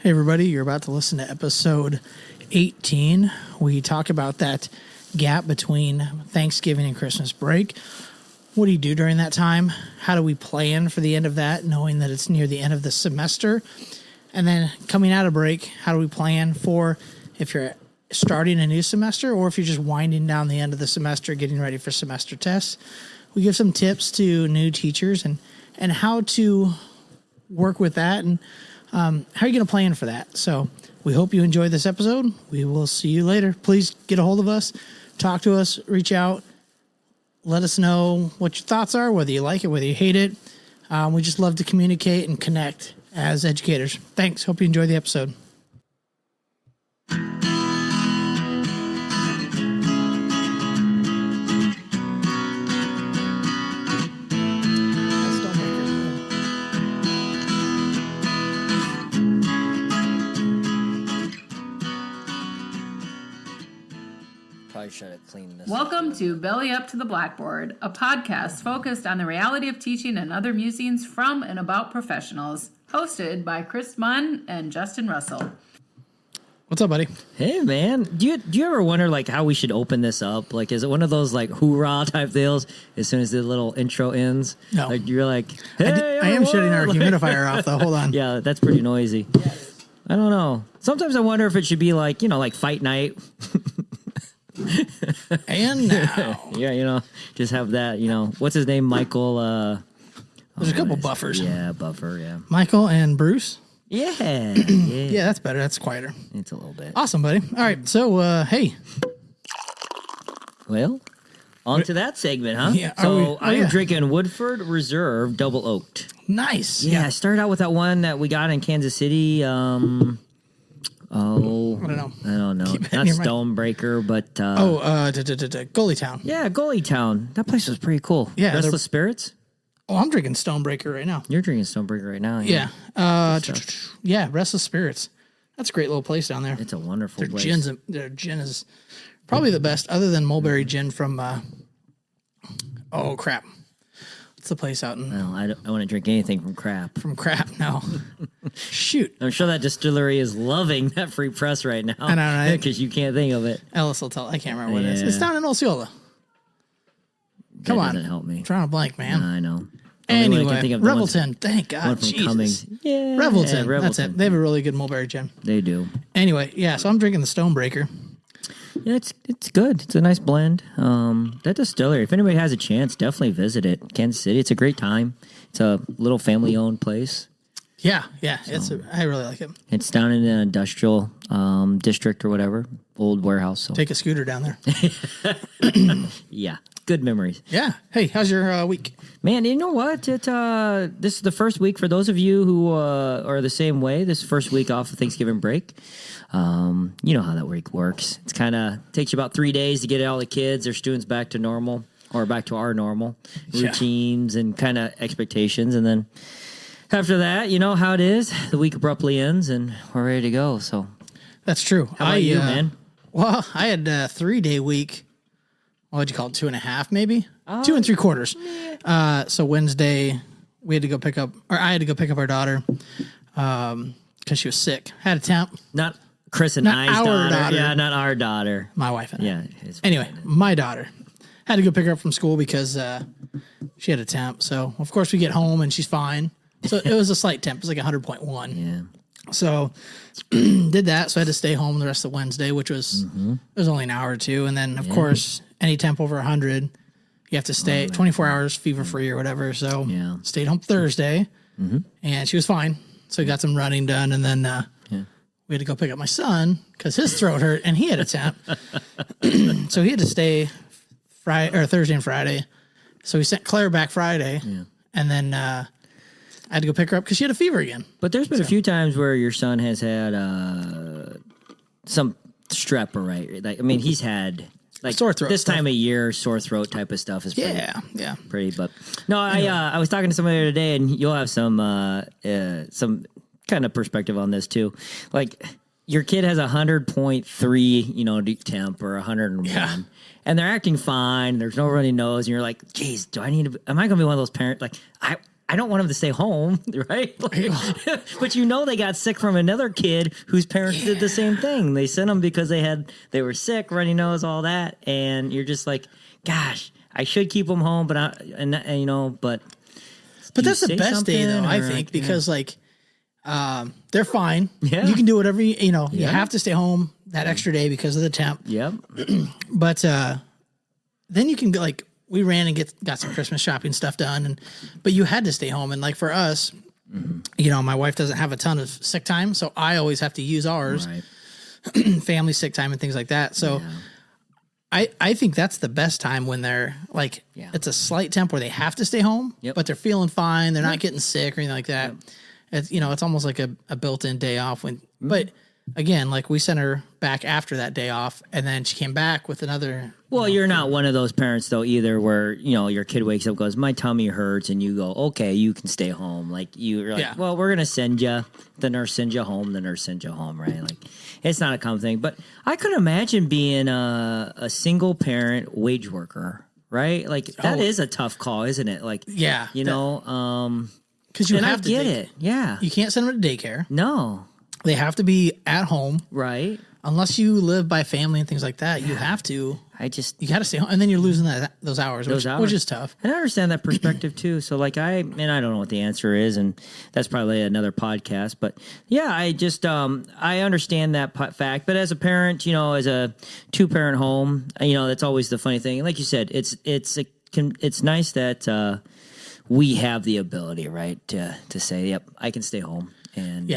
Hey, everybody, you're about to listen to episode 18. We talk about that gap between Thanksgiving and Christmas break. What do you do during that time? How do we plan for the end of that, knowing that it's near the end of the semester? And then coming out of break, how do we plan for if you're starting a new semester or if you're just winding down the end of the semester, getting ready for semester tests? We give some tips to new teachers and how to work with that and how are you going to plan for that? So we hope you enjoyed this episode. We will see you later. Please get a hold of us, talk to us, reach out, let us know what your thoughts are, whether you like it, whether you hate it. We just love to communicate and connect as educators. Thanks. Hope you enjoy the episode. Should have cleaned this. Welcome to Belly Up to the Blackboard, a podcast focused on the reality of teaching and other musings from and about professionals, hosted by Chris Munn and Justin Russell. What's up, buddy? Hey, man. Do you ever wonder like how we should open this up? Like, is it one of those like hoorah type deals? As soon as the little intro ends, no. Like you're like, hey, I am shutting our humidifier off though. Hold on. Yeah, that's pretty noisy. Yes. I don't know. Sometimes I wonder if it should be like like fight night. And now. Yeah, just have that, what's his name? Michael. There's a couple buffers. Yeah, buffer, yeah. Michael and Bruce. Yeah. Yeah, that's better. That's quieter. It's a little bit. Awesome, buddy. All right. So, hey. Well, on to that segment, huh? Yeah. So I am drinking Woodford Reserve Double Oaked. Nice. Yeah, I started out with that one that we got in Kansas City. I don't know. Not Stonebreaker, but Goalie Town. Yeah, Goalie Town. That place was pretty cool. Yeah, Restless Spirits. Oh, I'm drinking Stonebreaker right now. You're drinking Stonebreaker right now. Yeah. Yeah, Restless Spirits. That's a great little place down there. It's a wonderful place. Their gin is probably the best, other than Mulberry Gin from. Oh crap! What's the place out in? Well, I don't want to drink anything from crap. From crap, no. Shoot. I'm sure that distillery is loving that free press right now. I know, right? Because you can't think of it. Ellis will tell. I can't remember what it is. It's down in Osceola. Come on. Doesn't help me. I'm trying to blank, man. I know. Anyway, Revelton. Thank God. Jesus. Cummings. Yeah. Revelton. Revelton. That's it. They have a really good Mulberry Gin. They do. Anyway, yeah, so I'm drinking the Stonebreaker. Yeah, it's good. It's a nice blend. That distillery, if anybody has a chance, definitely visit it. Kansas City, it's a great time. It's a little family-owned place. Yeah. I really like it. It's down in an industrial district or whatever, old warehouse. So. Take a scooter down there. Yeah, good memories. Yeah. Hey, how's your week? Man, you know what? This is the first week for those of you who are the same way. This first week off of Thanksgiving break. You know how that week works. It's kind of takes you about 3 days to get all the kids or students back to normal or back to our normal routines and kind of expectations. And then after that, you know how it is. The week abruptly ends and we're ready to go. So that's true. How about you, man? Well, I had a 3-day week. What'd you call it? 2.5, maybe? 2 3/4. So Wednesday, I had to go pick up our daughter because she was sick. Had a temp. Not Chris and Not I's our daughter. Yeah, not our daughter. My wife and I. Yeah. Anyway, my daughter had to go pick her up from school because she had a temp. So, of course, we get home and she's fine. So it was a slight temp. It was like 100.1. Yeah. So did that. So I had to stay home the rest of Wednesday, which was it was only an hour or two. And then, of course, any temp over 100, you have to stay 24 hours fever free or whatever. So stayed home Thursday and she was fine. So we got some running done. And then we had to go pick up my son because his throat hurt and he had a temp. So he had to stay Thursday and Friday. So we sent Claire back Friday and then I had to go pick her up because she had a fever again. But there's been a few times where your son has had some strep, right? Like, I mean, he's had like sore throat this stuff. time of year, sore throat type of stuff is pretty, Yeah. pretty. But no, I was talking to somebody the other day, and you'll have some kind of perspective on this too. Like your kid has 100.3, temp or 101. And they're acting fine. There's no runny nose, and you're like, "Geez, am I going to be one of those parents? Like, I I don't want them to stay home, right? But you know they got sick from another kid whose parents did the same thing. They sent them because they were sick, runny nose, all that, and you're just like, gosh, I should keep them home, but but that's the best day though, I think, because they're fine. Yeah, you can do whatever you have to stay home that extra day because of the temp. Yep. But then you can go we ran and got some Christmas shopping stuff done, but you had to stay home. And for us, my wife doesn't have a ton of sick time, so I always have to use ours, right. Family sick time and things like that. So I think that's the best time when they're it's a slight temp where they have to stay home, but they're feeling fine. They're not getting sick or anything like that. Yep. It's, it's almost like a built-in day off but again, we sent her back after that day off, and then she came back with another. Well, you're not one of those parents though either, where your kid wakes up, goes, "My tummy hurts," and you go, "Okay, you can stay home." You're like, "Well, we're gonna send you." The nurse sends you home. The nurse sends you home, right? It's not a common thing. But I could imagine being a single parent wage worker, right? That is a tough call, isn't it? Because you have to get it. Yeah, you can't send them to daycare. No. They have to be at home. Right. Unless you live by family and things like that, you have to. You got to stay home. And then you're losing those hours, which is tough. And I understand that perspective too. So I don't know what the answer is, and that's probably another podcast. But yeah, I just, I understand that fact. But as a parent, as a 2-parent home, that's always the funny thing. And like you said, it's nice that we have the ability, right, to say, yep, I can stay home. And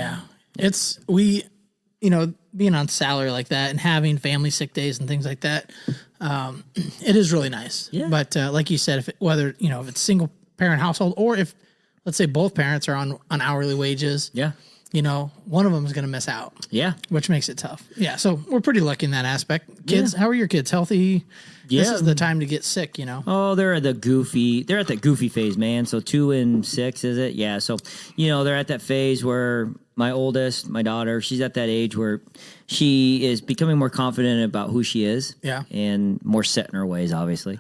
being on salary like that and having family sick days and things like that, it is really nice. Yeah. But like you said, if it's single parent household, or if let's say both parents are on hourly wages, one of them is going to miss out. Yeah, which makes it tough. Yeah, so we're pretty lucky in that aspect. Kids, how are your kids? Healthy? Yeah. This is the time to get sick, Oh, they're at that goofy phase, man. So 2 and 6, is it? Yeah. So, they're at that phase where my oldest, my daughter, she's at that age where she is becoming more confident about who she is. Yeah. And more set in her ways, obviously.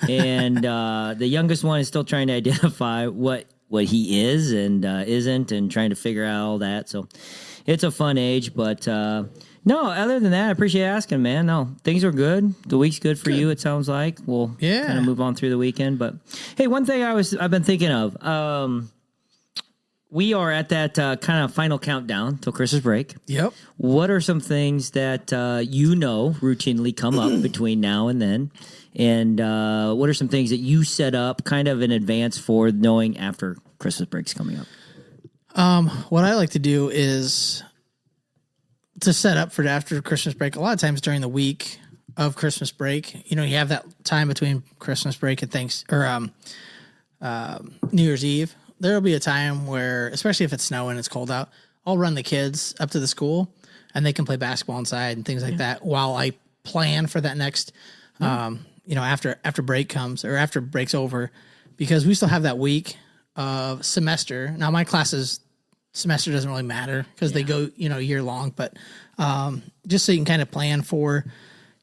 And the youngest one is still trying to identify what he is and isn't, and trying to figure out all that. So it's a fun age, but no, other than that, I appreciate asking, man. No, things are good. The week's good for you, it sounds like. We'll kind of move on through the weekend. But hey, one thing I've been thinking of, we are at that kind of final countdown till Christmas break. Yep. What are some things that routinely come up between now and then? And what are some things that you set up kind of in advance for knowing after Christmas break's coming up? What I like to do is to set up for after Christmas break. A lot of times during the week of Christmas break, you have that time between Christmas break and New Year's Eve. There'll be a time where, especially if it's snowing and it's cold out, I'll run the kids up to the school and they can play basketball inside and things like that while I plan for that next, after break comes or after break's over, because we still have that week of semester. Now my semester doesn't really matter because they go, year long, but just so you can kind of plan for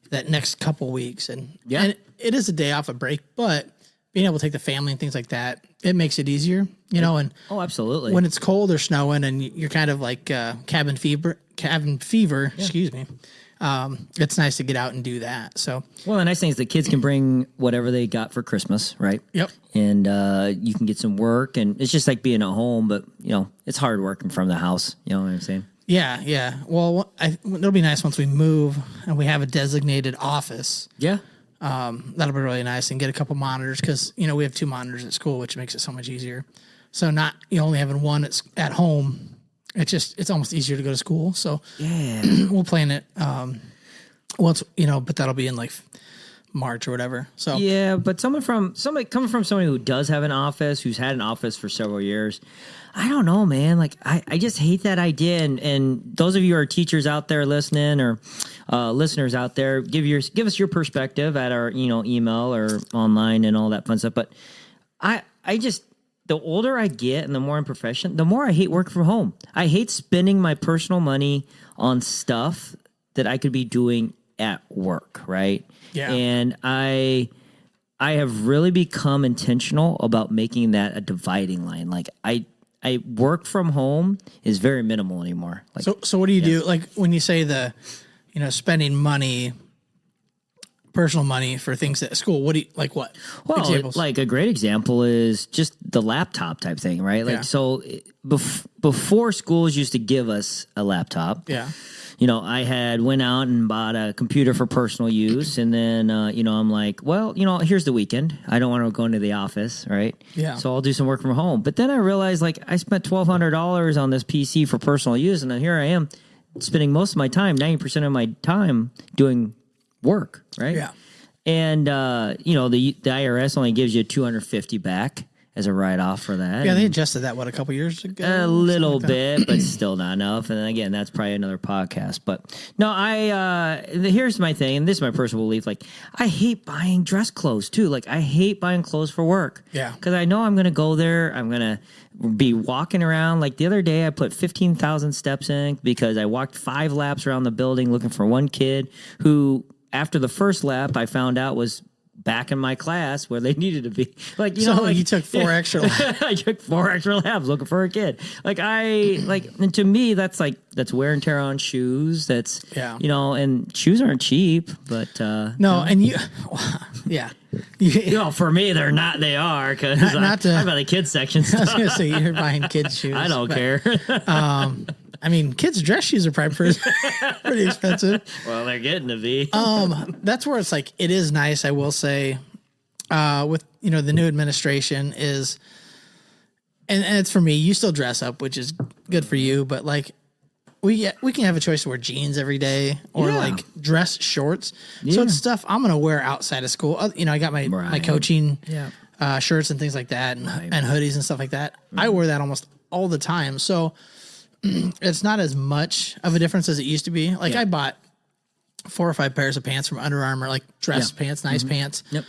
that next couple weeks. And it is a day off of break, but being able to take the family and things like that, it makes it easier, and absolutely. When it's cold or snowing and you're kind of like cabin fever, excuse me. It's nice to get out and do that. So, well, the nice thing is the kids can bring whatever they got for Christmas, right? Yep. And you can get some work, and it's just like being at home, but it's hard working from the house. You know what I'm saying? Yeah, yeah. Well, it'll be nice once we move and we have a designated office. Yeah. That'll be really nice, and get a couple monitors because we have 2 monitors at school, which makes it so much easier. So not only having one at home. It's almost easier to go to school. So we'll plan it once, but that'll be in March or whatever. So yeah, but somebody coming from somebody who does have an office, who's had an office for several years, I don't know, man. I just hate that idea. And those of you who are teachers out there listening, or listeners out there, give us your perspective at our email or online and all that fun stuff. But I just, the older I get and the more I'm professional, the more I hate working from home. I hate spending my personal money on stuff that I could be doing at work, right? Yeah. And I I have really become intentional about making that a dividing line. Like I work from home is very minimal anymore. Like, So what do you do? Like when you say spending money, personal money for things at school, what do you, like what? well, Examples? like a great example is just the laptop type thing, right? Like, Yeah. so before schools used to give us a laptop, Yeah. I had went out and bought a computer for personal use. And then, I'm like, well, here's the weekend. I don't want to go into the office, right? Yeah. So I'll do some work from home. But then I realized, like, I spent $1,200 on this PC for personal use. And then here I am spending most of my time, 90% of my time doing work, right? Yeah. And, the IRS only gives you $250 back as a write-off for that. Yeah, they adjusted that, a couple years ago? A little bit, but still not enough. And again, that's probably another podcast. But no, here's my thing, and this is my personal belief. Like, I hate buying dress clothes too. Like, I hate buying clothes for work. Yeah. Because I know I'm going to go there. I'm going to be walking around. Like the other day, I put 15,000 steps in because I walked 5 laps around the building looking for one kid who, after the first lap, I found out was back in my class where they needed to be. Like, you took 4 extra laps. I took 4 extra laps looking for a kid. And to me, that's wear and tear on shoes. That's, and shoes aren't cheap, but, No, and yeah. For me, they're not, they are, because Not to- I'm at the kids section I was stuff. going to say, you're buying kids' shoes. I don't care. Kids' dress shoes are probably pretty expensive. Well, they're getting to be. That's where it's like, it is nice, I will say, with, the new administration is, and it's for me, you still dress up, which is good for you, but like, we can have a choice to wear jeans every day or like dress shorts. So it's stuff I'm going to wear outside of school. I got my coaching shirts and things like that and hoodies and stuff like that. I wear that almost all the time. So it's not as much of a difference as it used to be. Like I bought 4 or 5 pairs of pants from Under Armour, like dress pants, nice pants, Yep.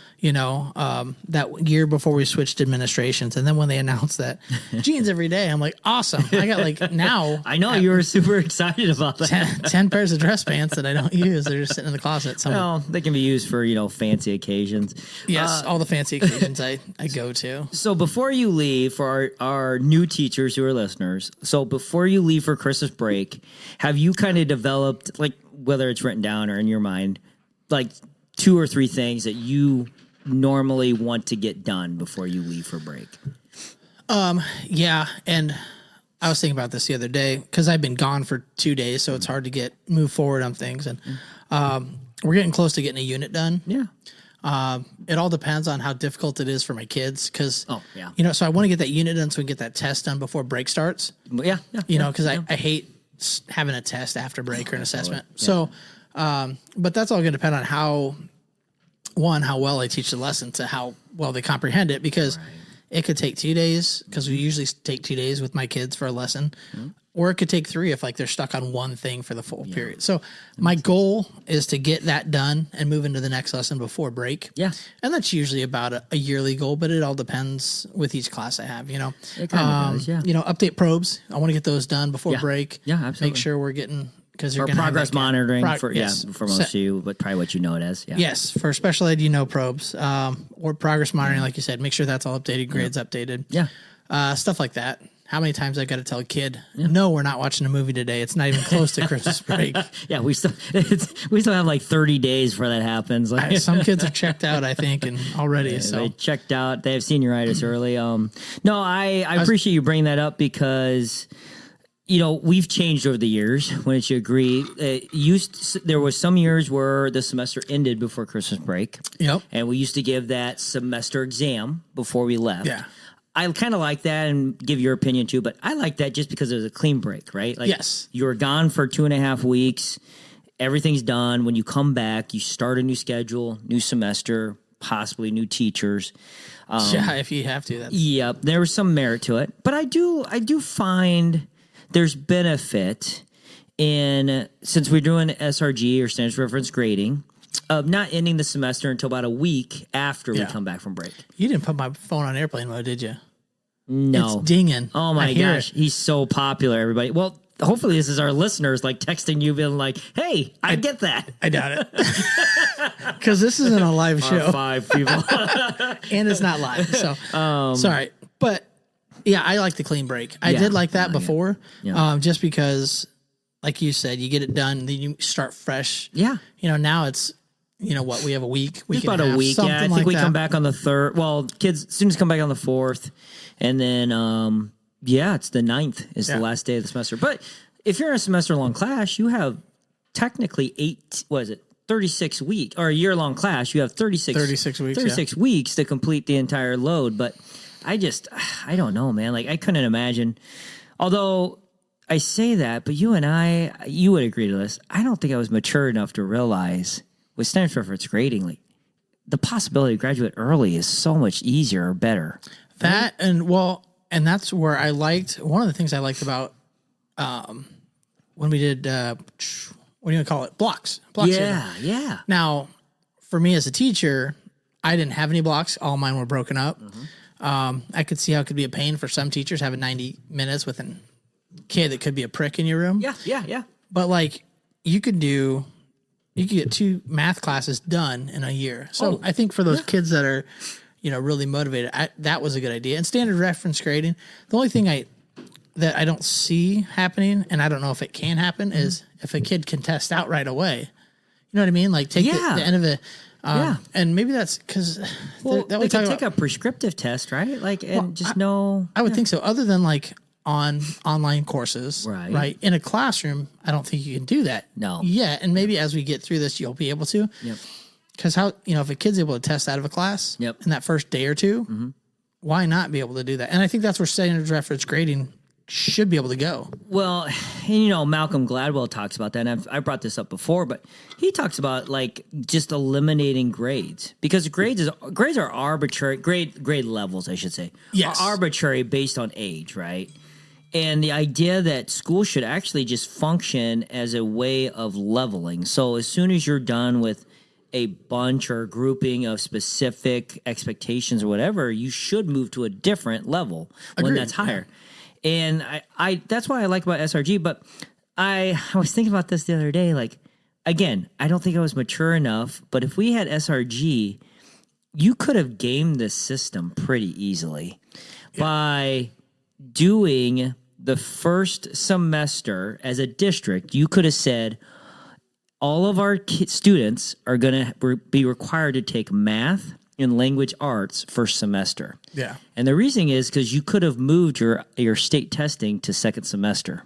that year before we switched administrations. And then when they announced that jeans every day, I'm like, awesome. I got like now. I know you were super excited about that. 10 pairs of dress pants that I don't use. They're just sitting in the closet. Well, they can be used for, fancy occasions. Yes, all the fancy occasions I go to. So before you leave, for our new teachers who are listeners, so before you leave for Christmas break, have you kind of developed, like, whether it's written down or in your mind, like 2 or 3 things that you normally want to get done before you leave for break? Yeah, and I was thinking about this the other day because I've been gone for 2 days, so it's hard to move forward on things. And we're getting close to getting a unit done. Yeah. It all depends on how difficult it is for my kids because, so I want to get that unit done so we can get that test done before break starts. Yeah. Because I hate having a test after break or an assessment. Yeah. So, but that's all going to depend on how well I teach the lesson to how well they comprehend it, because it could take 2 days, because we usually take 2 days with my kids for a lesson, or it could take 3 if like they're stuck on one thing for the full period. So my goal is to get that done and move into the next lesson before break. Yeah. And that's usually about a yearly goal, but it all depends with each class I have, It kind of does, yeah. Update probes. I want to get those done before break. Yeah, absolutely. Make sure we're getting, because you're or going to progress monitoring for yes. for most of you, but probably what you know it as. Yeah. Yes, for special ed, probes, or progress monitoring, like you said. Make sure that's all updated, grades updated. Yeah. Stuff like that. How many times I got to tell a kid, no, we're not watching a movie today. It's not even close to Christmas break. Yeah, we still have like 30 days before that happens. Like, some kids are checked out, I think, and already. So they checked out. They have senioritis early. No, I appreciate you bringing that up because we've changed over the years. Wouldn't you agree? There was some years where the semester ended before Christmas break. Yep. And we used to give that semester exam before we left. Yeah. I kind of like that, and give your opinion too, but I like that just because it was a clean break, right? Like, yes. You were gone for 2.5 weeks. Everything's done. When you come back, you start a new schedule, new semester, possibly new teachers. Yeah, if you have to. Yeah, there was some merit to it. But I do find there's benefit in, since we're doing SRG or standards reference grading, of not ending the semester until about a week after we come back from break. You didn't put my phone on airplane mode, did you? No. It's dinging. Oh my gosh. He's so popular, everybody. Well, hopefully this is our listeners like texting you, being like, "Hey, I get that." I doubt it. Because this isn't a live show. 5 people. And it's not live. So, sorry. But, yeah, I like the clean break. I did like that before. Yeah. Just because, like you said, you get it done, then you start fresh. Yeah. Now it's, what, we have a week. Just about a week. Yeah, I think we come back on the 3rd. Well, students come back on the 4th. And then, it's the 9th is the last day of the semester. But if you're in a semester-long class, you have technically 36 weeks, or a year-long class, you have 36 weeks to complete the entire load. But I don't know, man. Like, I couldn't imagine. Although I say that, but you would agree to this. I don't think I was mature enough to realize with standard preference grading, like, the possibility to graduate early is so much easier or better. That, and that's where one of the things I liked about when we did, what do you call it? Blocks. Yeah. Now, for me as a teacher, I didn't have any blocks. All mine were broken up. I could see how it could be a pain for some teachers having 90 minutes with a kid that could be a prick in your room. Yeah. But like you could get 2 math classes done in a year. So I think for those kids that are, really motivated, that was a good idea. And standard reference grading, the only thing that I don't see happening, and I don't know if it can happen, is if a kid can test out right away. You know what I mean? Like take the end of it. And maybe that's because they could take a prescriptive test, right? Like, and I would think so. Other than like on online courses, right? In a classroom, I don't think you can do that. No. Yeah, and maybe as we get through this, you'll be able to. Yep. Because if a kid's able to test out of a class in that first day or two, why not be able to do that? And I think that's where standard reference grading should be able to go. Well, and Malcolm Gladwell talks about that, and I brought this up before, but he talks about like just eliminating grades, because grades are arbitrary. Grade levels, I should say, are arbitrary based on age, right? And the idea that school should actually just function as a way of leveling. So as soon as you're done with a bunch or grouping of specific expectations or whatever, you should move to a different level when that's higher. And I that's why I like about SRG. But I was thinking about this the other day. Like, again, I don't think I was mature enough. But if we had SRG, you could have gamed this system pretty easily by doing the first semester as a district. You could have said, all of our students are going to be required to take math and language arts first semester. Yeah. And the reason is because you could have moved your state testing to second semester.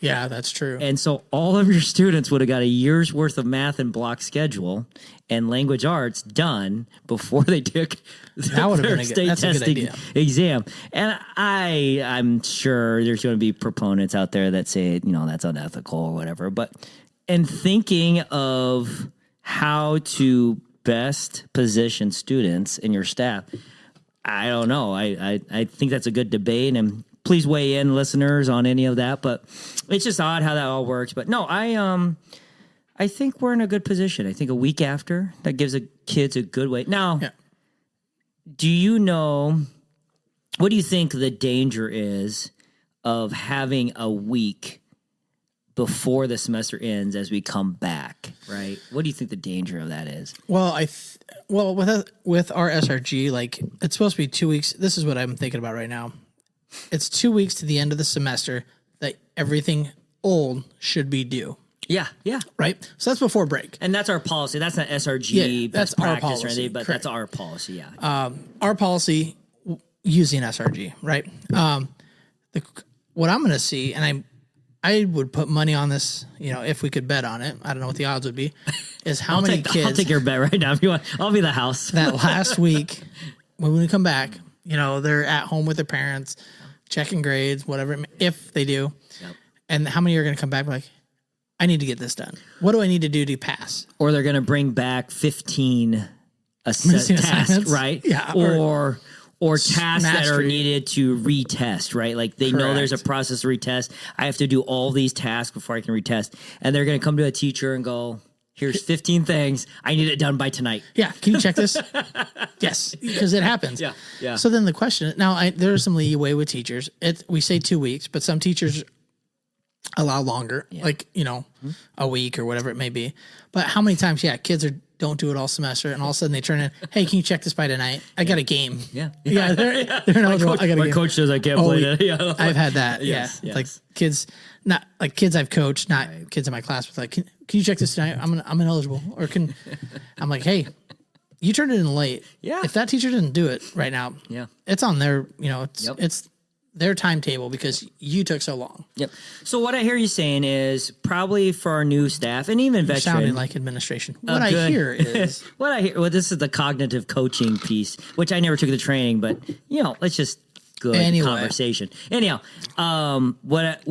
Yeah, that's true. And so all of your students would have got a year's worth of math and block schedule and language arts done before they took their state testing exam. And I'm sure there's going to be proponents out there that say, that's unethical or whatever. But and thinking of how to best position students and your staff, I don't know. I think that's a good debate, and please weigh in, listeners, on any of that. But it's just odd how that all works. But no, I think we're in a good position. I think a week after, that gives the kids a good way. Now, do you know, what do you think the danger is of having a week before the semester ends as we come back, right? What do you think the danger of that is? Well, with our SRG, like, it's supposed to be 2 weeks. This is what I'm thinking about right now. It's 2 weeks to the end of the semester that everything old should be due. Yeah. Right? So that's before break. And that's our policy. That's not SRG that's best our practice policy, or anything, but correct. that's our policy, yeah. Our policy using SRG, right? What I'm going to see, and I would put money on this, if we could bet on it. I don't know what the odds would be. Is how many kids? I'll take your bet right now if you want. I'll be the house. That last week, when we come back, they're at home with their parents, checking grades, whatever, if they do. Yep. And how many are going to come back like, I need to get this done. What do I need to do to pass? Or they're going to bring back 15 tasks, right? Yeah. Or tasks that are needed to retest, right? Like they know there's a process to retest. I have to do all these tasks before I can retest. And they're going to come to a teacher and go, here's 15 things. I need it done by tonight. Yeah. Can you check this? Yes. Because it happens. Yeah. So then the question, now there's some leeway with teachers. We say 2 weeks, but some teachers allow longer, like, a week or whatever it may be. But how many times, kids don't do it all semester, and all of a sudden they turn in, hey, can you check this by tonight? I got a game. Yeah. They're ineligible. I got a game. My coach says I can't play that. Yeah. I've had that. Yes, yeah. yes. Like kids, not like kids I've coached, not kids in my class, but like, can you check this tonight? I'm ineligible. Or I'm like, hey, you turned it in late. Yeah. If that teacher didn't do it right now, it's on their, it's their timetable because you took so long. Yep. So what I hear you saying is probably for our new staff and even veterans. Sounding like administration. What I hear is well, this is the cognitive coaching piece, which I never took the training, but let's just good conversation. Anyhow, what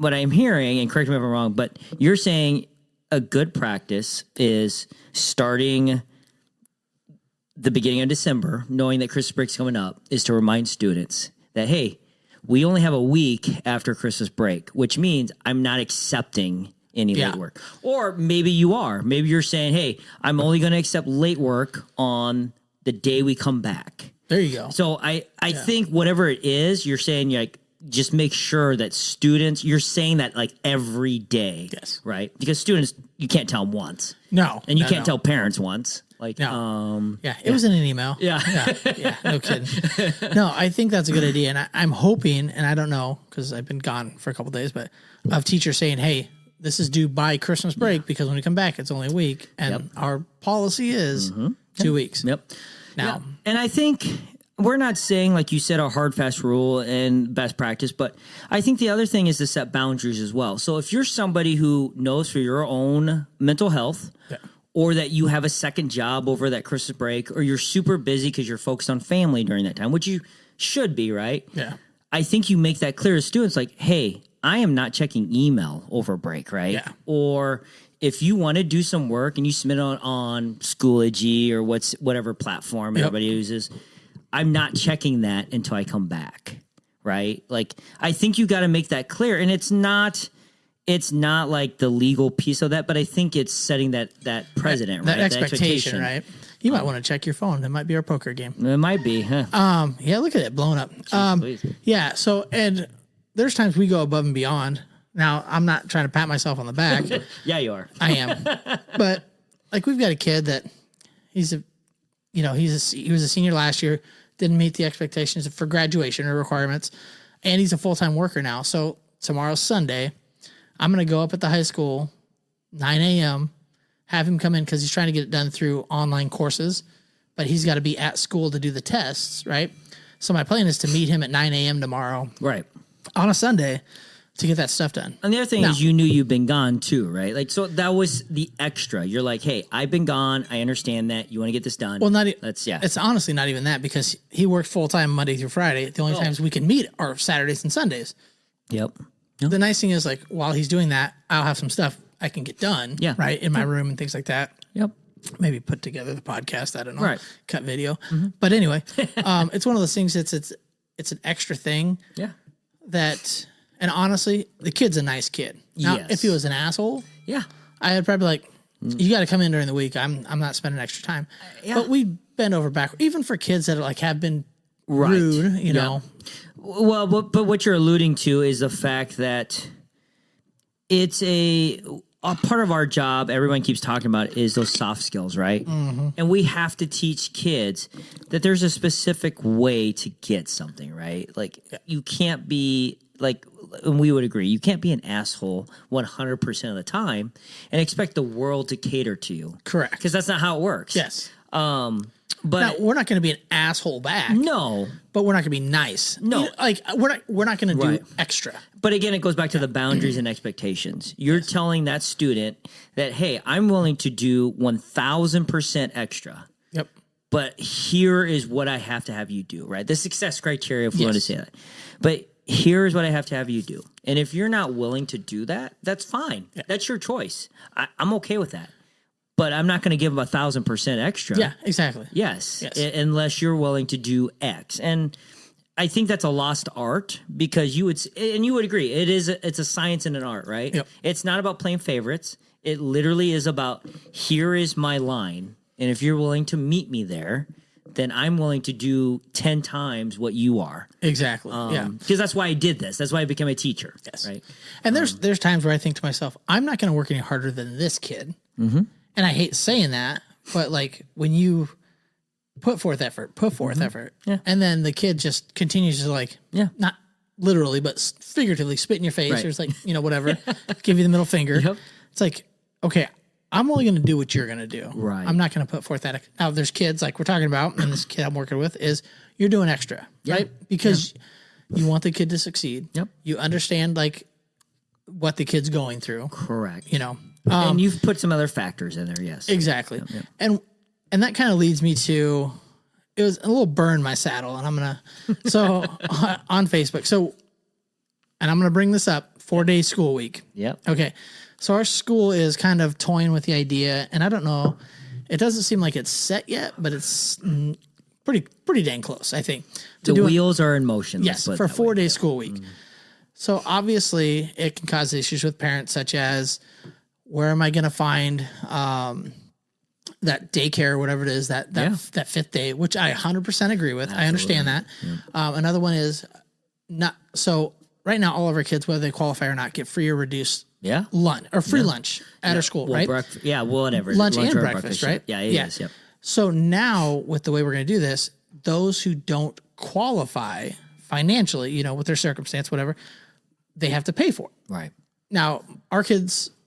I'm hearing, and correct me if I'm wrong, but you're saying a good practice is starting the beginning of December, knowing that Christmas break's coming up, is to remind students that, hey, we only have a week after Christmas break, which means I'm not accepting any late work. Or maybe you are. Maybe you're saying, hey, I'm only going to accept late work on the day we come back. there you go. So I think whatever it is, you're saying just make sure that students, you're saying that like every day. Yes. Right? Because students, you can't tell them once. No. And you can't tell parents once. Like, no. It was in an email. Yeah. No kidding. No, I think that's a good idea. And I'm hoping, and I don't know, because I've been gone for a couple of days, but of teachers saying, hey, this is due by Christmas break because when we come back, it's only a week. And our policy is 2 weeks. Yep. Now, and I think we're not saying, like you said, a hard, fast rule and best practice, but I think the other thing is to set boundaries as well. So if you're somebody who knows for your own mental health, or that you have a second job over that Christmas break, or you're super busy because you're focused on family during that time, which you should be, right? Yeah. I think you make that clear to students, like, hey, I am not checking email over break, right? Yeah. Or if you want to do some work and you submit on Schoology or whatever platform everybody uses, I'm not checking that until I come back, right? Like, I think you got to make that clear. And it's not like the legal piece of that, but I think it's setting that precedent, right? That expectation, right? You might want to check your phone. It might be our poker game. It might be, huh? Look at it blowing up. Please. So, and there's times we go above and beyond. Now, I'm not trying to pat myself on the back. Yeah, you are. I am. But like, we've got a kid that he was a senior last year, didn't meet the expectations for graduation or requirements, and he's a full-time worker now. So tomorrow's Sunday. I'm going to go up at the high school, 9 a.m., have him come in because he's trying to get it done through online courses, but he's got to be at school to do the tests, right? So my plan is to meet him at 9 a.m. tomorrow. Right. On a Sunday to get that stuff done. And the other thing is you knew you've been gone too, right? Like, so that was the extra. You're like, hey, I've been gone. I understand that. You want to get this done. Well, it's honestly not even that because he works full-time Monday through Friday. The only times we can meet are Saturdays and Sundays. Yep. The nice thing is, like, while he's doing that, I'll have some stuff I can get done, right, in my room and things like that. Yep. Maybe put together the podcast. I don't know. Right. Cut video. But anyway, it's one of those things that's it's an extra thing. Yeah. That, and honestly, the kid's a nice kid. Now, if he was an asshole, I'd probably like, you got to come in during the week. I'm not spending extra time. But we bend over backward, even for kids that like have been rude, you know. Well, but what you're alluding to is the fact that it's a part of our job, everyone keeps talking about, is those soft skills, right? And we have to teach kids that there's a specific way to get something, right? Like, you can't be, like, and we would agree, you can't be an asshole 100% of the time and expect the world to cater to you. Correct. Because that's not how it works. Yes. But now, we're not going to be an asshole back. No. But we're not going to be nice. No. Like, we're not going to do extra. But again, it goes back to the boundaries and expectations. You're telling that student that, hey, I'm willing to do 1,000% extra. Yep. But here is what I have to have you do, right? The success criteria, if we want to say that. But here's what I have to have you do. And if you're not willing to do that, that's fine. Yeah. That's your choice. I'm okay with that. But I'm not going to give them 1,000% extra. Yeah, exactly. Yes. Unless you're willing to do X. And I think that's a lost art because you would agree, it's a science and an art, right? Yep. It's not about playing favorites. It literally is about, here is my line. And if you're willing to meet me there, then I'm willing to do 10 times what you are. Exactly. Yeah. Because that's why I did this. That's why I became a teacher. Yes. Right. And there's times where I think to myself, I'm not going to work any harder than this kid. Mm-hmm. And I hate saying that, but like when you put forth effort, Yeah. and then the kid just continues to like, Yeah. not literally, but figuratively spit in your face Right. or it's like, whatever, give you the middle finger. Yep. It's like, okay, I'm only going to do what you're going to do. Right. I'm not going to put forth that. Now, there's kids like we're talking about, and this kid I'm working with is you're doing extra, right? Because you want the kid to succeed. Yep. You understand like what the kid's going through. Correct. And you've put some other factors in there. Yes. exactly. Yep. And that kind of leads me to, it was a little burn my saddle, and I'm going to, so on Facebook. So, and I'm going to bring this up, 4-day school week. Yep. Okay. So our school is kind of toying with the idea, and I don't know, it doesn't seem like it's set yet, but it's pretty dang close, I think. The wheels are in motion. Yes, for a 4-day school week. So obviously it can cause issues with parents such as, where am I going to find that daycare or whatever it is, that 5th day, which I 100% agree with. Absolutely. I understand that. Yeah. Another one is not, so right now all of our kids, whether they qualify or not, get free or reduced lunch or free lunch at our school, right? Whatever. Lunch and or breakfast, right? Yeah, it is. Yep. So now with the way we're going to do this, those who don't qualify financially, with their circumstance, whatever, they have to pay for it. Right. Now,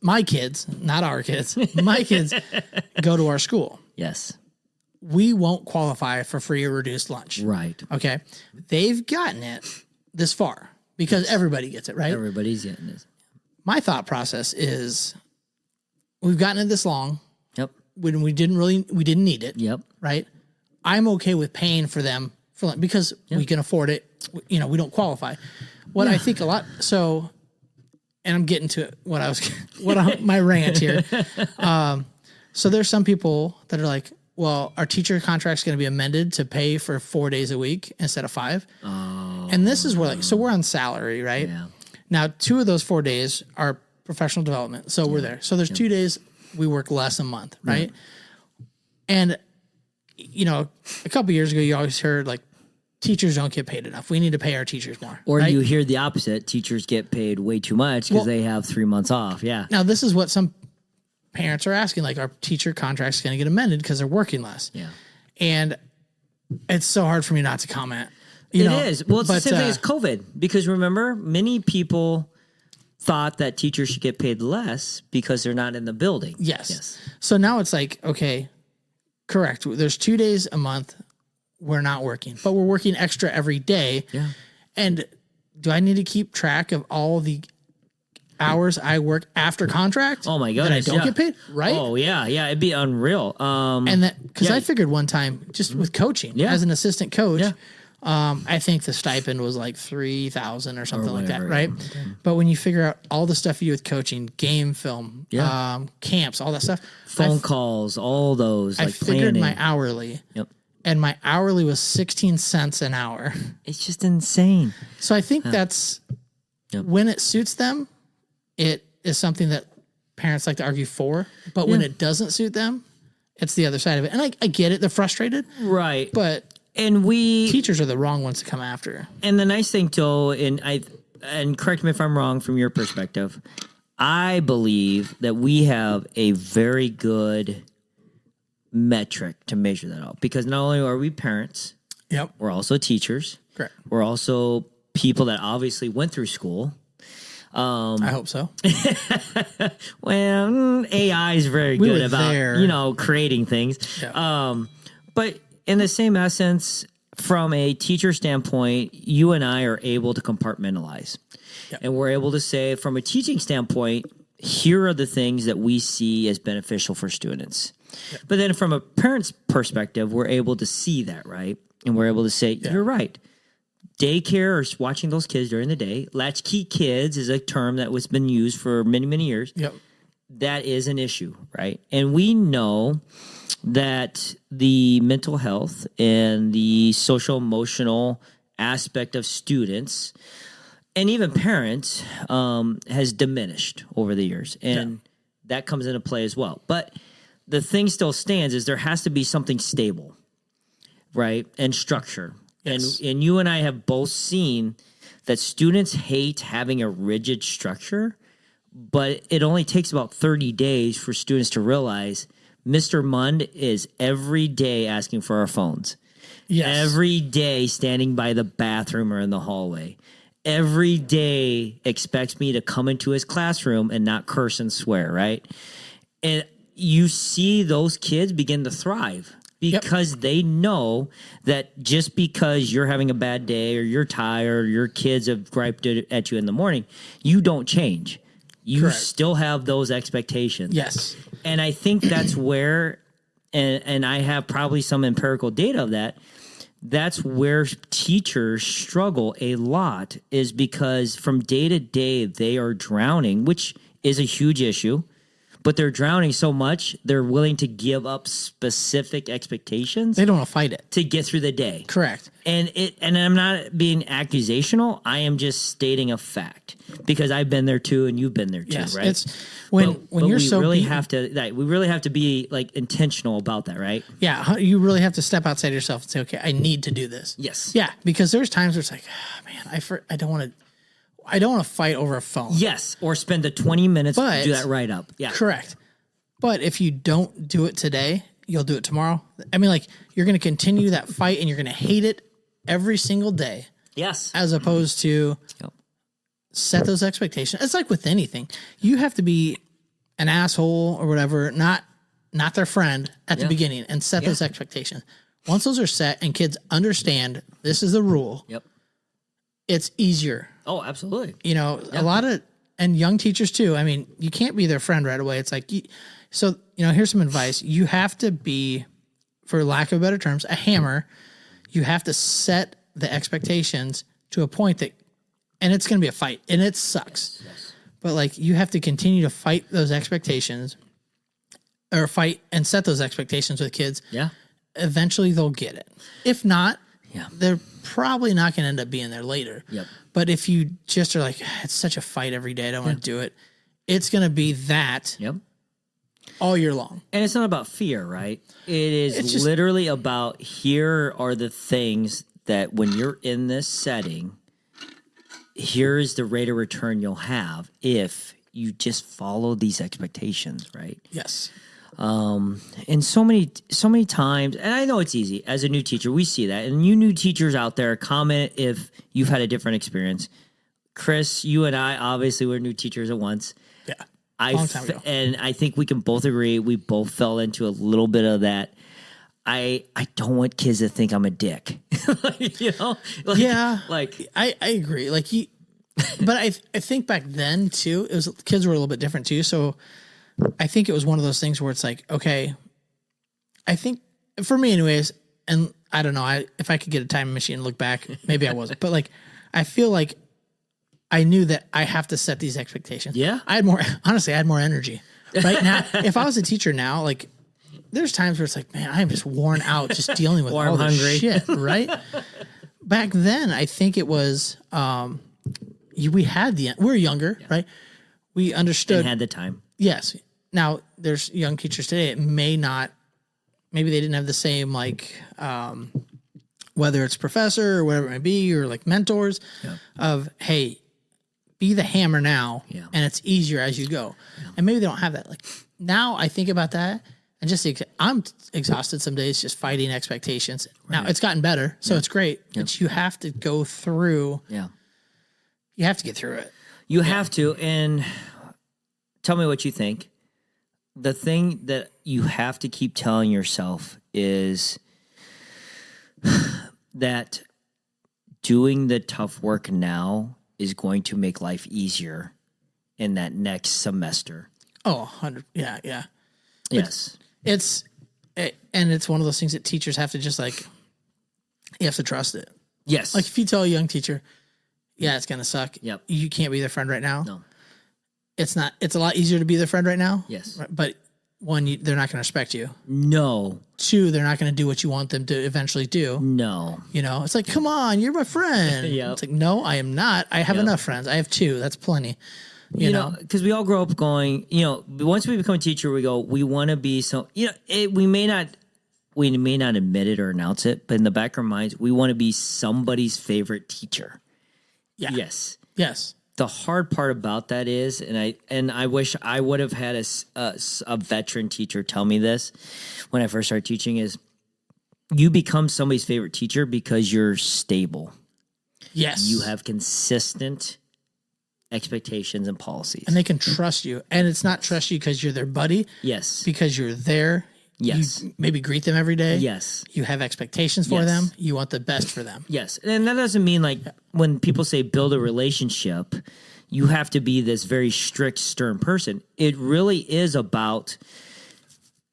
my kids, not our kids, my kids go to our school. Yes. We won't qualify for free or reduced lunch. Right. Okay. They've gotten it this far because everybody gets it, right? Everybody's getting this. My thought process is we've gotten it this long Yep. when we didn't need it. Yep. Right. I'm okay with paying for them because we can afford it. We don't qualify. What I think a lot. So, and I'm getting to my rant here. So there's some people that are like, well, our teacher contract's going to be amended to pay for 4 days a week instead of 5. Oh. And this is where so we're on salary, right? Yeah. Now, 2 of those 4 days are professional development. So we're there. So there's 2 days we work less a month, right? And, a couple years ago, you always heard like teachers don't get paid enough. We need to pay our teachers more. Or right? you hear the opposite. Teachers get paid way too much because they have 3 months off. Yeah. Now, this is what some parents are asking, like our teacher contract's going to get amended because they're working less. Yeah. And it's so hard for me not to comment. It is. Well, it's the same thing as COVID because remember, many people thought that teachers should get paid less because they're not in the building. Yes. So now it's like, okay, correct. There's 2 days a month we're not working, but we're working extra every day. Yeah. And do I need to keep track of all the hours I work after contract? Oh my God. That I don't get paid? Right? Oh yeah. Yeah. It'd be unreal. And that, because I figured one time just with coaching as an assistant coach, I think the stipend was like $3,000 or something like that, right? But when you figure out all the stuff you do with coaching, game film, camps, all that stuff, phone calls, all those. I like figured planning. my hourly, Yep. and my hourly was 16 cents an hour. It's just insane. So I think that's when it suits them, it is something that parents like to argue for. But when it doesn't suit them, it's the other side of it. And I get it; they're frustrated, Right. but. And teachers are the wrong ones to come after. And the nice thing, too, and correct me if I'm wrong from your perspective, I believe that we have a very good metric to measure that out because not only are we parents, we're also teachers. Correct. We're also people that obviously went through school. I hope so. Well, AI is very good about creating things. Yeah. But in the same essence, from a teacher standpoint, you and I are able to compartmentalize. Yep. And we're able to say, from a teaching standpoint, here are the things that we see as beneficial for students. Yep. But then from a parent's perspective, we're able to see that, right? And we're able to say, you're right. Daycare or watching those kids during the day, latchkey kids is a term that was been used for many, many years. Yep. That is an issue, right? And we know that the mental health and the social emotional aspect of students and even parents has diminished over the years. And that comes into play as well. But the thing still stands is there has to be something stable. right? And structure. Yes. And you and I have both seen that students hate having a rigid structure, but it only takes about 30 days for students to realize Mr. Mund is every day asking for our phones. Yes. Every day standing by the bathroom or in the hallway. Every day expects me to come into his classroom and not curse and swear, right? And you see those kids begin to thrive because they know that just because you're having a bad day or you're tired or your kids have griped at you in the morning, you don't change. You Correct. still have those expectations. Yes. And I think that's where, and I have probably some empirical data of that, that's where teachers struggle a lot, is because from day to day they are drowning, which is a huge issue, but they're drowning so much they're willing to give up specific expectations They don't want to fight it. to get through the day. Correct. And I'm not being accusational. I am just stating a fact because I've been there too, and you've been there too, Yes. right? It's when you're we so really beaten- have to, like, we really have to be like intentional about that, right? Yeah, you really have to step outside yourself and say, okay, I need to do this. Yes. Yeah, because there's times where it's like, man, I don't want to fight over a phone. Yes, or spend the 20 minutes to But- do that right up. Yeah. Correct. But if you don't do it today, you'll do it tomorrow. I mean, like, you're going to continue that fight and you're going to hate it every single day, Yes. as opposed to Yep. set those expectations. It's like with anything. You have to be an asshole or whatever, not their friend at the beginning, and set those expectations. Once those are set and kids understand this is the rule, Yep. it's easier. Oh, absolutely. You know, a lot of, and young teachers too. I mean, you can't be their friend right away. It's like, so, you know, here's some advice. You have to be, for lack of better terms, a hammer. You have to set the expectations to a point that, and it's going to be a fight and it sucks. Yes. But like, you have to continue to fight those expectations, or fight and set those expectations with kids. Yeah. Eventually they'll get it. If not, Yeah. they're probably not going to end up being there later. Yep. But if you just are like, it's such a fight every day, I don't want to do it, it's going to be that Yep. all year long. And it's not about fear, right? It is It's just- literally about, here are the things that when you're in this setting, here is the rate of return you'll have if you just follow these expectations, right? Yes. And so many times, and I know it's easy as a new teacher, we see that. And you new teachers out there, comment if you've had a different experience. Chris, you and I obviously were new teachers at once. Yeah. Long time ago. And I think we can both agree we both fell into a little bit of that. I don't want kids to think I'm a dick. You know? Like, Yeah. Like, I agree. Like but I think back then too, it was, kids were a little bit different too. So I think it was one of those things where it's like, okay, I think for me anyways, and I don't know, if I could get a time machine and look back, maybe I wasn't, but like, I feel like I knew that I have to set these expectations. Yeah. I had more energy right now. If I was a teacher now, like, there's times where it's like, man, I'm just worn out just dealing with Or all I'm this hungry. shit, right? Back then, I think it was, we were younger, right? We understood. and had the time. Yes. Now there's young teachers today. It maybe they didn't have the same, like, whether it's professor or whatever it may be, or like mentors of, hey, be the hammer now, and it's easier as you go. And maybe they don't have that. Like, now I think about that and just, I'm exhausted some days just fighting expectations. Now it's gotten better, so it's great, but you have to go through, Yeah. you have to get through it. You have to, and tell me what you think. The thing that you have to keep telling yourself is that doing the tough work now is going to make life easier in that next semester. Oh, 100. Yeah. Yeah. Yes. And it's one of those things that teachers have to just, like, you have to trust it. Yes. Like, if you tell a young teacher, yeah, it's going to suck. Yep. You can't be their friend right now. No. It's not, it's a lot easier to be their friend right now. Yes. Right? But one, they're not going to respect you. No. Two, they're not going to do what you want them to eventually do. No. You know, it's like, come on, you're my friend. Yep. It's like, no, I am not. I have enough friends. I have two. That's plenty. You know? Because we all grow up going, once we become a teacher, we go, we want to be so, we may not we may not admit it or announce it, but in the back of our minds, we want to be somebody's favorite teacher. Yeah. Yes. Yes. The hard part about that is, and I wish I would have had a veteran teacher tell me this when I first started teaching, is you become somebody's favorite teacher because you're stable. Yes. You have consistent expectations and policies. And they can trust you. And it's not trust you because you're their buddy. Yes. Because you're there. Yes. You maybe greet them every day. Yes. You have expectations for Yes. them. You want the best for them. Yes. And that doesn't mean like when people say build a relationship, you have to be this very strict, stern person. It really is about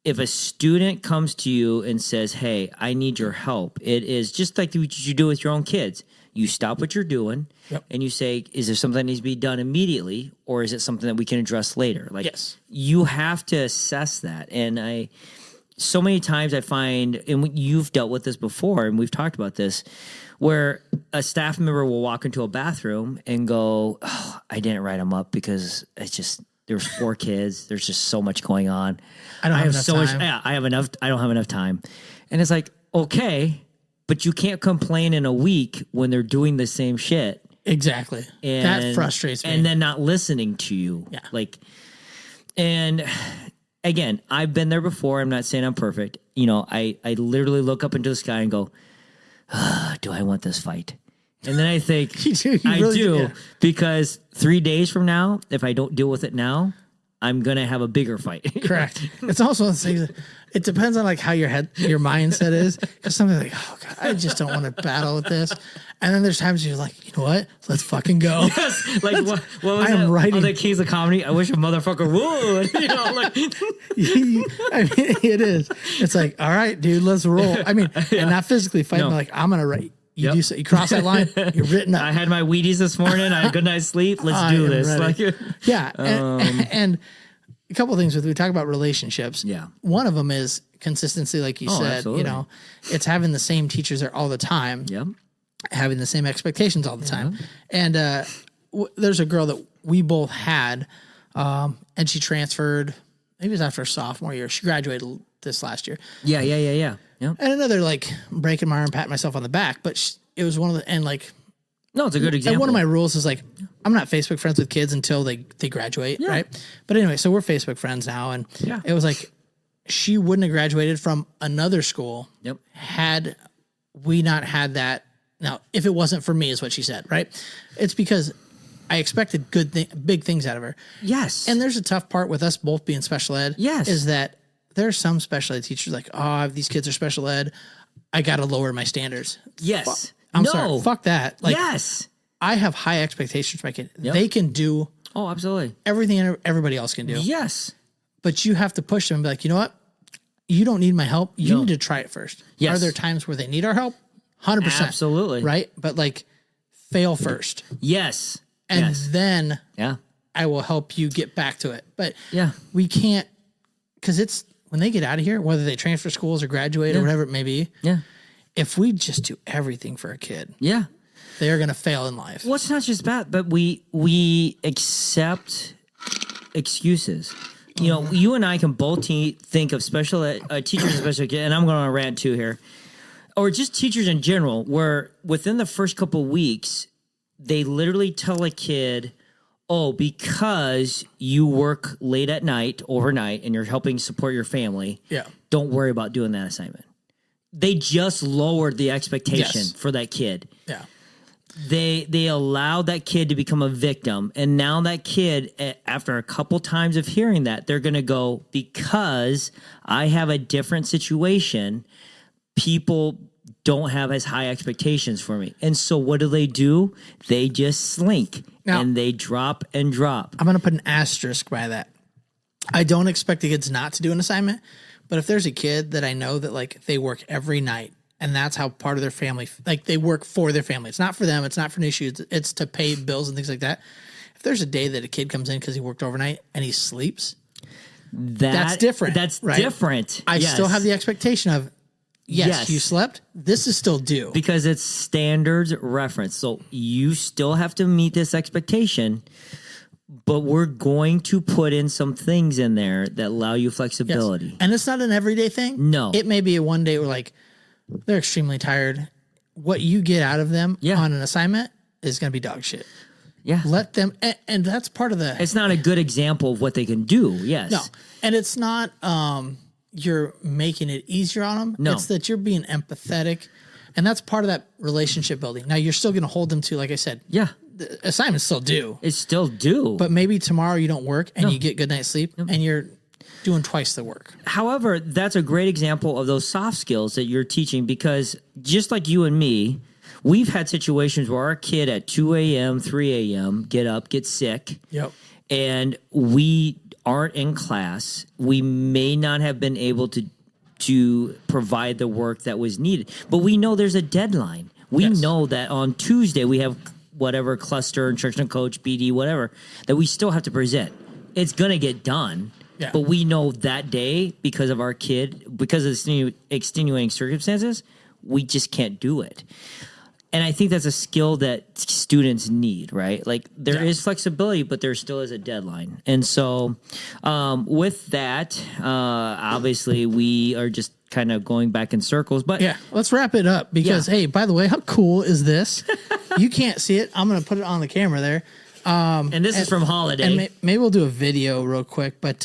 if a student comes to you and says, hey, I need your help, it is just like what you do with your own kids. You stop what you're doing and you say, is there something that needs to be done immediately or is it something that we can address later? Like Yes. you have to assess that. And so many times I find, and you've dealt with this before, and we've talked about this, where a staff member will walk into a bathroom and go, oh, I didn't write them up because it's just, there's 4 kids. There's just so much going on. I don't have enough time. I don't have enough time. And it's like, okay, but you can't complain in a week when they're doing the same shit. Exactly. That frustrates me. And then not listening to you. Yeah. And again, I've been there before. I'm not saying I'm perfect. You know, I literally look up into the sky and go, do I want this fight? And then I think, You do. You I really do, yeah. because 3 days from now, if I don't deal with it now, I'm going to have a bigger fight. Correct. It's also one of the things. It depends on like how your mindset is. Because somebody's like, oh God, I just don't want to battle with this. And then there's times you're like, you know what? Let's fucking go. Yes. Like what was I am that? writing- Oh, the Keys of Comedy. I wish a motherfucker would. You know, like I mean, it is. It's like, all right, dude, let's roll. I mean, and not physically fighting. No. Like I'm gonna write. You Yep. do so. You cross that line. You're written up. I had my Wheaties this morning. I had a good night's sleep. Let's I do am this. ready. Like, Yeah, and a couple of things we talk about relationships. Yeah. One of them is consistency, like you said. absolutely. You know, it's having the same teachers there all the time. yeah. Having the same expectations all the time. And there's a girl that we both had, and she transferred. Maybe it was after her sophomore year. She graduated this last year. Yeah. And another like breaking my arm, patting myself on the back. But it was one of the, and like, No, it's a good example. and one of my rules is like, I'm not Facebook friends with kids until they graduate, right? But anyway, so we're Facebook friends now, and it was like she wouldn't have graduated from another school Yep. had we not had that. Now, if it wasn't for me, is what she said, right? It's because I expected big things out of her. Yes. And there's a tough part with us both being special ed. Yes. Is that there's some special ed teachers like, oh, these kids are special ed. I got to lower my standards. yes. I'm no. sorry. Fuck that. Like, yes. I have high expectations for my kid. They can do Oh, absolutely. everything everybody else can do. Yes. But you have to push them and be like, you know what? You don't need my help. You No. need to try it first. Yes. Are there times where they need our help? 100%. Absolutely. Right? But like fail first. Yes. And yes. then Yeah. I will help you get back to it. But Yeah. we can't, because it's when they get out of here, whether they transfer schools or graduate or whatever it may be, Yeah. if we just do everything for a kid, Yeah. they are going to fail in life. Well, it's not just that, but we accept excuses. You know, you and I can both think of special teachers and special ed, and I'm going on a rant too here, or just teachers in general, where within the first couple of weeks, they literally tell a kid, oh, because you work late at night, overnight, and you're helping support your family, Yeah. don't worry about doing that assignment. They just lowered the expectation Yes. for that kid. Yeah. They allowed that kid to become a victim, and now that kid, after a couple times of hearing that, they're going to go, because I have a different situation, people don't have as high expectations for me. And so what do? They just slink Now- and they drop and drop. I'm going to put an asterisk by that. I don't expect the kids not to do an assignment, but if there's a kid that I know that like they work every night and that's how part of their family, like they work for their family. It's not for them. It's not for an issue. It's to pay bills and things like that. If there's a day that a kid comes in because he worked overnight and he sleeps, that's different. That's right? different. I Yes. still have the expectation of, yes, you slept. This is still due. Because it's standards reference. So you still have to meet this expectation, but we're going to put in some things in there that allow you flexibility. Yes. And it's not an everyday thing. No. It may be a one day where like they're extremely tired. What you get out of them on an assignment is going to be dog shit. Yeah. Let them, and that's part of the. It's not a good example of what they can do. Yes. No. And it's not you're making it easier on them. No. It's that you're being empathetic. And that's part of that relationship building. Now, you're still going to hold them to, like I said, the assignments still due. It's still due. But maybe tomorrow you don't work and you get good night's sleep and you're doing twice the work. However, that's a great example of those soft skills that you're teaching, because just like you and me, we've had situations where our kid at 2 a.m., 3 a.m. get up, get sick. Yep. And we aren't in class. We may not have been able to provide the work that was needed. But we know there's a deadline. We know that on Tuesday we have whatever cluster, instructional coach, BD, whatever, that we still have to present. It's going to get done. Yeah. But we know that day, because of our kid, because of the extenuating circumstances, we just can't do it. And I think that's a skill that students need, right? Like there is flexibility, but there still is a deadline. And so with that, obviously we are just kind of going back in circles. But let's wrap it up because, hey, by the way, how cool is this? You can't see it. I'm going to put it on the camera there. And this is from Holiday. And maybe we'll do a video real quick, but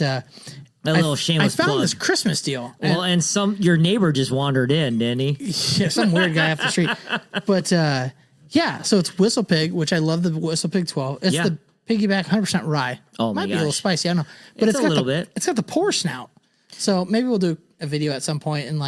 a little shameless I found plug. this Christmas deal. Well, and your neighbor just wandered in, didn't he? Yeah, some weird guy off the street. But so it's Whistle Pig, which I love the Whistle Pig 12. It's the piggyback 100% rye. Oh my Might be a little gosh. spicy, I don't know. But It's a got little bit. It's got the pour snout. So maybe we'll do a video at some point and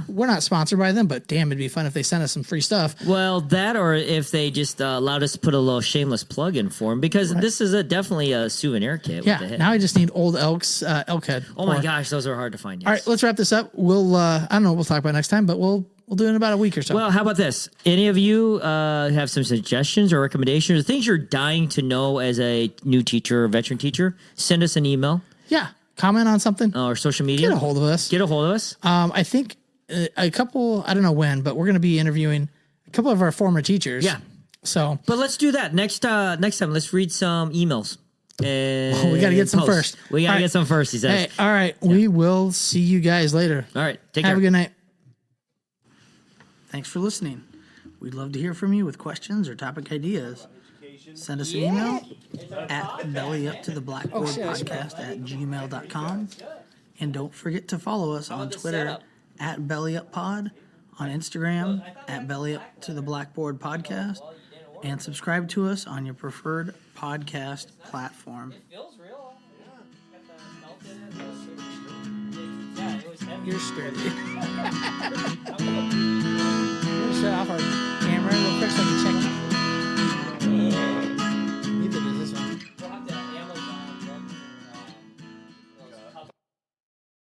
we're not sponsored by them, but damn, it'd be fun if they sent us some free stuff. Well, that or if they just allowed us to put a little shameless plug in for them, because this is definitely a souvenir kit. Yeah, with the now I just need old elk head. Oh my gosh, those are hard to find. Yes. All right, let's wrap this up. We'll I don't know, we'll talk about it next time, but we'll do it in about a week or so. Well, how about this? Any of you have some suggestions or recommendations or things you're dying to know as a new teacher or veteran teacher? Send us an email. Yeah, comment on something. Or social media. Get a hold of us. I think a couple, I don't know when, but we're going to be interviewing a couple of our former teachers. Yeah. So, but let's do that next time. Let's read some emails. And we got to get some first. We got to get some first, he says. Hey, all right. Yeah. We will see you guys later. All right. Take care. Have a good night. Thanks for listening. We'd love to hear from you with questions or topic ideas. Send us an email at bellyuptotheblackboardpodcast@gmail.com. And don't forget to follow us on Twitter at BellyUpPod, on Instagram at BellyUpToTheBlackboardPodcast, and subscribe to us on your preferred podcast platform. You're sturdy.